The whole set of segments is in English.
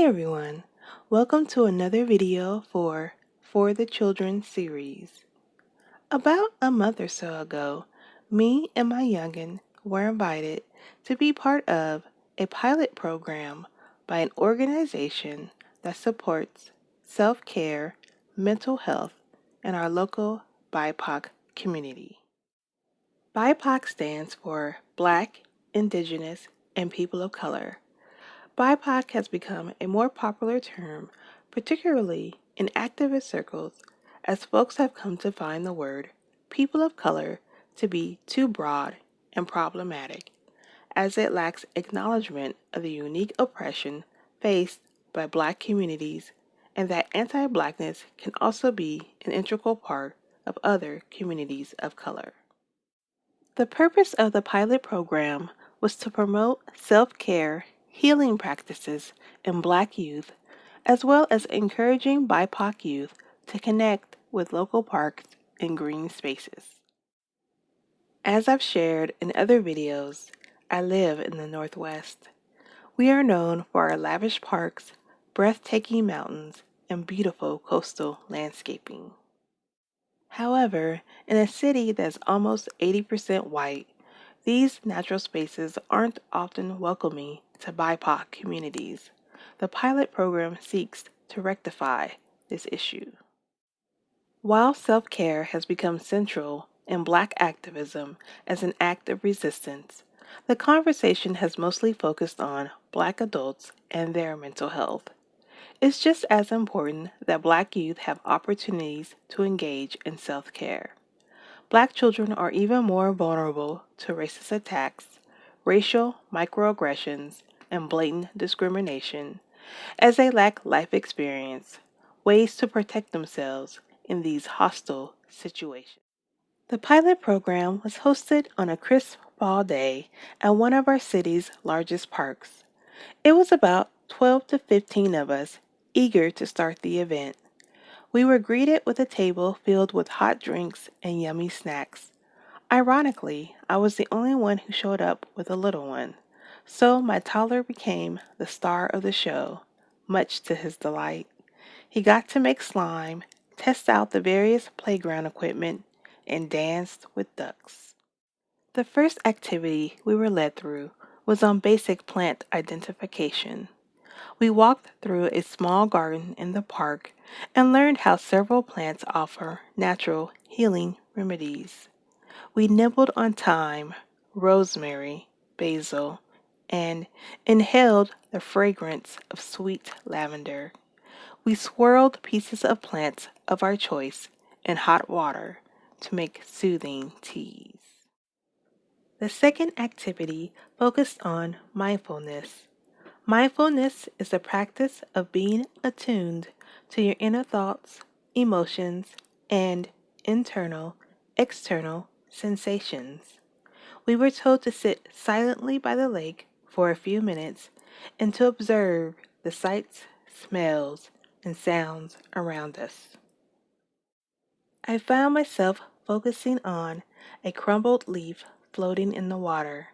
everyone, welcome to another video For the Children series. About a month or so ago, me and my youngin were invited to be part of a pilot program by an organization that supports self-care, mental health in our local BIPOC community. BIPOC stands for Black, Indigenous, and People of Color. BIPOC has become a more popular term, particularly in activist circles, as folks have come to find the word people of color to be too broad and problematic, as it lacks acknowledgement of the unique oppression faced by Black communities and that anti-Blackness can also be an integral part of other communities of color. The purpose of the pilot program was to promote self-care, healing practices in Black youth, as well as encouraging BIPOC youth to connect with local parks and green spaces. As I've shared in other videos, I live in the Northwest. We are known for our lavish parks, breathtaking mountains, and beautiful coastal landscaping. However, in a city that's almost 80% white, these natural spaces aren't often welcoming to BIPOC communities. The pilot program seeks to rectify this issue. While self-care has become central in Black activism as an act of resistance, the conversation has mostly focused on Black adults and their mental health. It's just as important that Black youth have opportunities to engage in self-care. Black children are even more vulnerable to racist attacks, racial microaggressions, and blatant discrimination, as they lack life experience, ways to protect themselves in these hostile situations. The pilot program was hosted on a crisp fall day at one of our city's largest parks. It was about 12 to 15 of us eager to start the event. We were greeted with a table filled with hot drinks and yummy snacks. Ironically, I was the only one who showed up with a little one, so my toddler became the star of the show, much to his delight. He got to make slime, test out the various playground equipment, and danced with ducks. The first activity we were led through was on basic plant identification. We walked through a small garden in the park and learned how several plants offer natural healing remedies. We nibbled on thyme, rosemary, basil, and inhaled the fragrance of sweet lavender. We swirled pieces of plants of our choice in hot water to make soothing teas. The second activity focused on mindfulness. Mindfulness is the practice of being attuned to your inner thoughts, emotions, and internal, external sensations. We were told to sit silently by the lake for a few minutes and to observe the sights, smells, and sounds around us. I found myself focusing on a crumbled leaf floating in the water.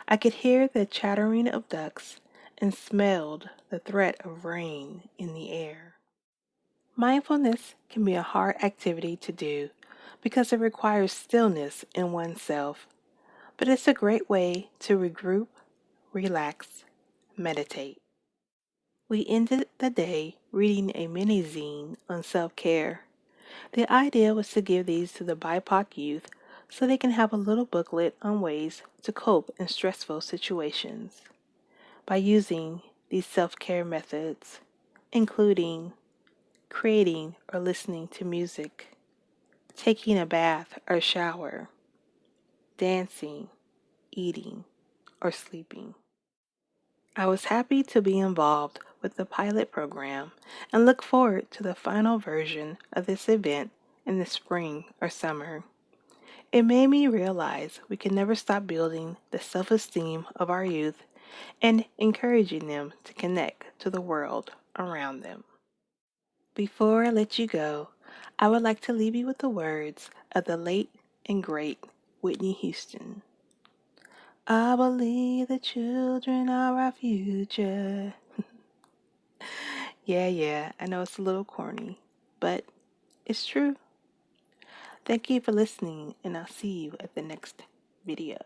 I could hear the chattering of ducks and smelled the threat of rain in the air. Mindfulness can be a hard activity to do because it requires stillness in oneself, but it's a great way to regroup, relax, meditate. We ended the day reading a mini-zine on self-care. The idea was to give these to the BIPOC youth so they can have a little booklet on ways to cope in stressful situations. By using these self-care methods, including creating or listening to music, taking a bath or shower, dancing, eating, or sleeping. I was happy to be involved with the pilot program and look forward to the final version of this event in the spring or summer. It made me realize we can never stop building the self-esteem of our youth and encouraging them to connect to the world around them. Before I let you go, I would like to leave you with the words of the late and great Whitney Houston. I believe the children are our future. Yeah, I know it's a little corny, but it's true. Thank you for listening, and I'll see you at the next video.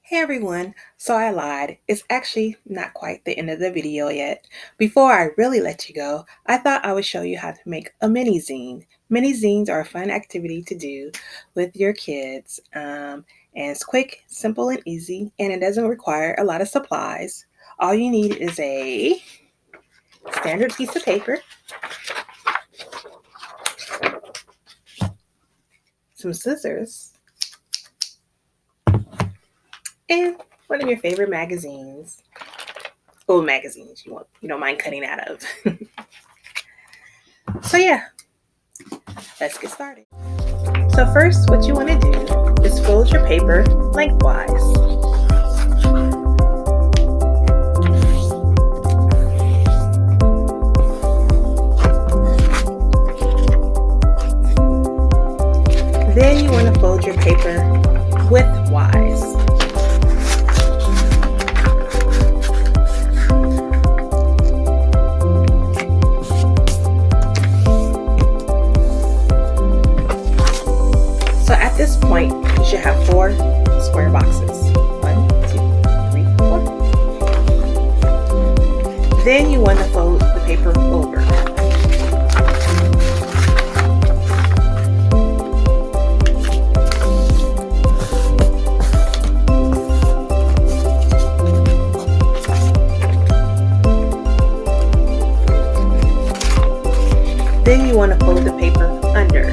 Hey everyone, so I lied. It's actually not quite the end of the video yet. Before I really let you go, I thought I would show you how to make a mini zine. Mini zines are a fun activity to do with your kids. And it's quick, simple, and easy, and it doesn't require a lot of supplies. All you need is a standard piece of paper, some scissors, and one of your favorite magazines. Old magazines you don't mind cutting out of. So yeah, let's get started. So first, what you want to do is fold your paper lengthwise. Then you want to fold your paper widthwise. So at this point, you should have 4 square boxes. 1, 2, 3, 4. Then you want to fold the paper over. Then you want to fold the paper under.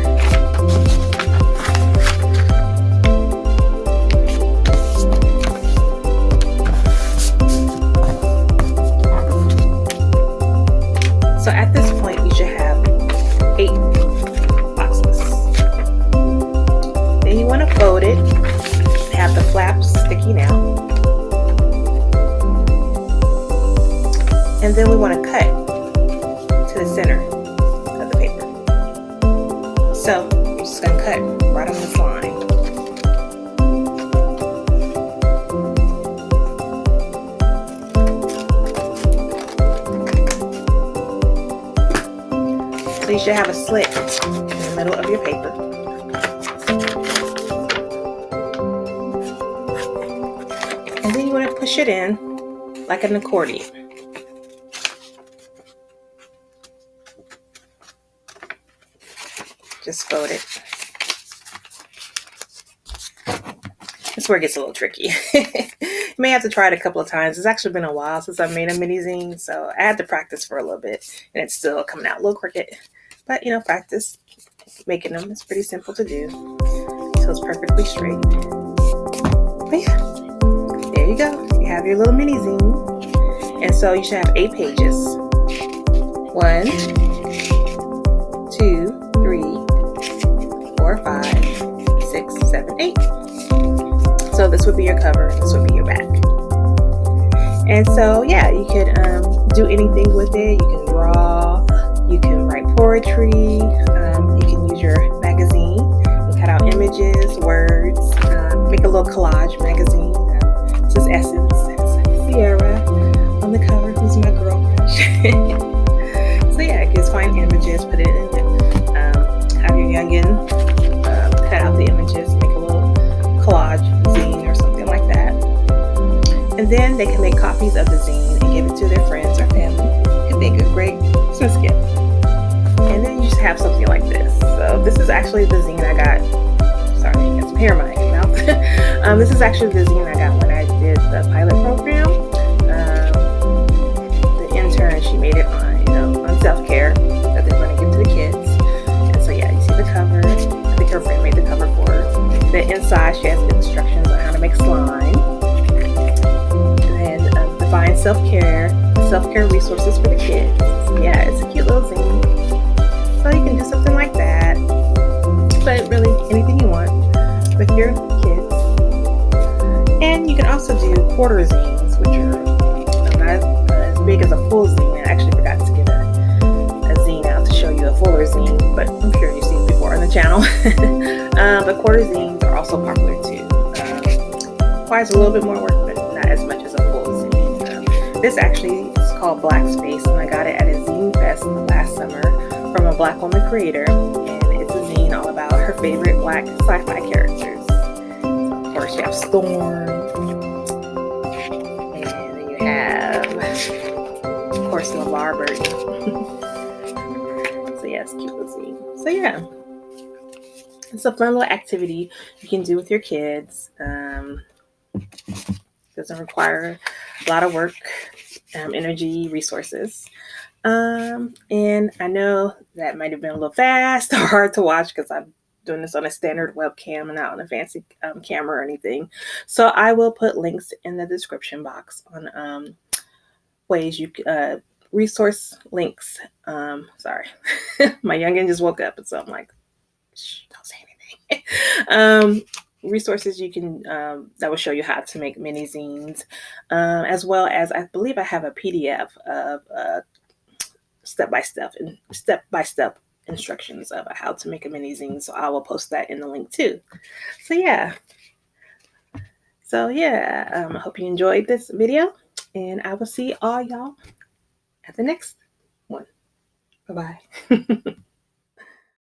So at this point, you should have 8 boxes. Then you want to fold it, have the flaps sticking out. And then we want to cut to the center of the paper. So you're just going to cut right on this line. So you should have a slit in the middle of your paper. And then you want to push it in like an accordion. Just fold it. That's where it gets a little tricky. You may have to try it a couple of times. It's actually been a while since I've made a mini zine, so I had to practice for a little bit, and it's still coming out a little crooked. But practice making them. It's pretty simple to do, so it's perfectly straight. But yeah, there you go. You have your little mini zine, and so you should have 8 pages. 1, 2, 3, 4, 5, 6, 7, 8. So this would be your cover, this would be your back. And so yeah, you could do anything with it. You can draw, you can write poetry, you can use your magazine and cut out images, words, make a little collage magazine. This is Essence, it's Sierra on the cover, who's my girl crush. So yeah, just find images, put it in it, have your youngin cut out the images, make a little collage zine or something like that. And then they can make copies of the zine and give it to their friends or family. It could make a great Christmas gift. And then you just have something like this. So this is actually the zine I got. Sorry, I got some hair in my mouth. This is actually the zine I got when I did the pilot program. The intern, she made it on self-care that they're going to give to the kids. And so yeah, you see the cover. I think her friend made the cover for her. Then inside she has instructions on how to make slime. And then define self-care resources for the kids. So yeah, it's a cute little zine. So you can do something like that. But really anything you want with your kids. And you can also do quarter zines, which are not as big as a full zine. I actually forgot to get a zine out to show you a fuller zine, but I'm sure you've seen it before on the channel. But quarter zines are also popular too. Requires a little bit more work, but not as much as a full zine. This actually is called Black Space, and I got it at a Zine Fest last summer from a Black woman creator, and it's a zine all about her favorite Black sci-fi characters. So of course, you have Storm, and then you have, of course, LeVar Burton. So yeah, it's cute little zine. So yeah, it's a fun little activity you can do with your kids. Doesn't require a lot of work, energy, resources. And I know that might have been a little fast or hard to watch because I'm doing this on a standard webcam and not on a fancy camera or anything. So I will put links in the description box on ways you resource links. Sorry, my youngin just woke up, and so I'm like, shh, don't say anything. Resources you can that will show you how to make mini zines, as well as I believe I have a PDF of step-by-step instructions of how to make a mini zine. So I will post that in the link too. So yeah. I hope you enjoyed this video, and I will see all y'all at the next one. Bye-bye.